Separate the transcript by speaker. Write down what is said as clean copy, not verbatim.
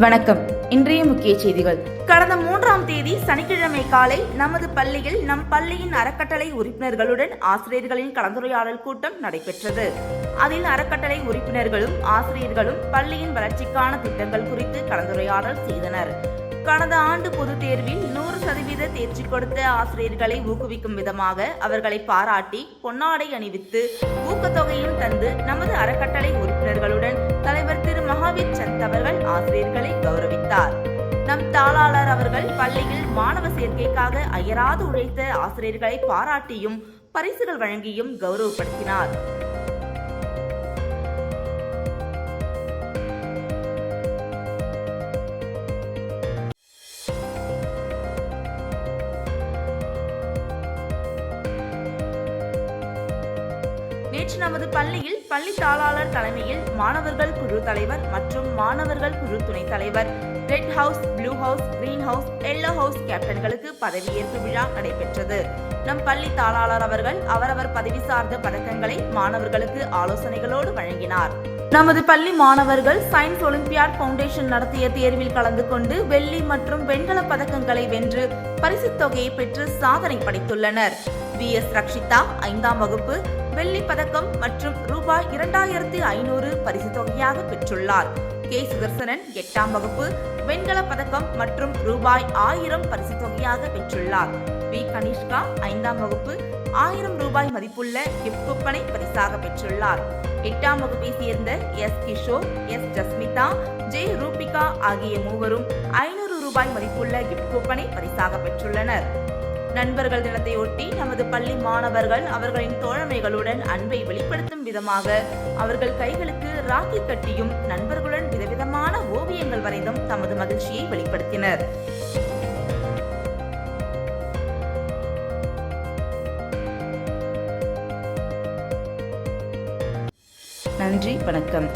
Speaker 1: வணக்கம். இன்றைய முக்கிய செய்திகள். கடந்த 3ஆம் தேதி சனிக்கிழமை காலை நமது பள்ளியில் நம் பள்ளியின் அறக்கட்டளை உறுப்பினர்களுடன் ஆசிரியர்களின் கலந்துரையாடல் கூட்டம் நடைபெற்றது. அதில் அறக்கட்டளை உறுப்பினர்களும் ஆசிரியர்களும் பள்ளியின் வளர்ச்சிக்கான திட்டங்கள் குறித்து கலந்துரையாடல் செய்தனர். கடந்த ஆண்டு பொதுத் தேர்வில் 100% தேர்ச்சி கொடுத்த ஆசிரியர்களை ஊக்குவிக்கும் விதமாக அவர்களை பாராட்டி பொன்னாடை அணிவித்து ஊக்கத்தொகையும் தந்து நமது அறக்கட்டளை உறுப்பினர்களுடன் தலைவர் திரு மகாவீர் சந்த் அவர்கள் ஆசிரியர்களை கௌரவித்தார். நம் தாளாளர் அவர்கள் பள்ளியில் மாணவ சேர்க்கைக்காக அயராது உழைத்த ஆசிரியர்களை பாராட்டியும் பரிசுகள் வழங்கியும் கௌரவப்படுத்தினார். நேற்று நமது பள்ளியில் பள்ளி தாளாளர் தலைமையில் மாணவர்கள் குழு தலைவர் மற்றும் மாணவர்கள் குழு துணைத் தலைவர், red house, blue house, green house, yellow house கேப்டன்களுக்கு பதவியேற்பு விழா நடைபெற்றது. நம் பள்ளி தாளாளர் அவர்கள் அவரவர் பதவி சார்ந்த பதக்கங்களை மாணவர்களுக்கு ஆலோசனைகளோடு வழங்கினார். நமது பள்ளி மாணவர்கள் சயின்ஸ் ஒலிம்பியாட் பவுண்டேஷன் நடத்திய தேர்வில் கலந்து கொண்டு வெள்ளி மற்றும் வெண்கல பதக்கங்களை வென்று பரிசுத் தொகையை பெற்று சாதனை படைத்துள்ளனர். VS ரக்ஷிதா 5ஆம் வகுப்பு வெள்ளி பதக்கம் மற்றும் ரூபாய் 2500 பரிசு தொகையாக பெற்றுள்ளார். K சுதர்சனன் 8ஆம் வகுப்பு வெண்கல பதக்கம் மற்றும் ரூபாய் 1000 பரிசு தொகையாக பெற்றுள்ளார். V கனிஷ்கா 5ஆம் வகுப்பு 1000 ரூபாய் மதிப்புள்ள கிஃப்ட் கூப்பனை பரிசாக பெற்றுள்ளார். 8ஆம் வகுப்பை சேர்ந்த S Kishore, S Jasmitha, J Rubika ஆகிய மூவரும் 500 ரூபாய் மதிப்புள்ள கிஃப்ட் கூப்பனை பரிசாக பெற்றுள்ளனர். நண்பர்கள் தினத்தையொட்டி நமது பள்ளி மாணவர்கள் அவர்களின் தோழமைகளுடன் அன்பை வெளிப்படுத்தும் விதமாக அவர்கள் கைகளுக்கு ராக்கி கட்டியும் நண்பர்களுடன் விதவிதமான ஓவியங்கள் வரைந்தும் தமது மகிழ்ச்சியை வெளிப்படுத்தினர். நன்றி, வணக்கம்.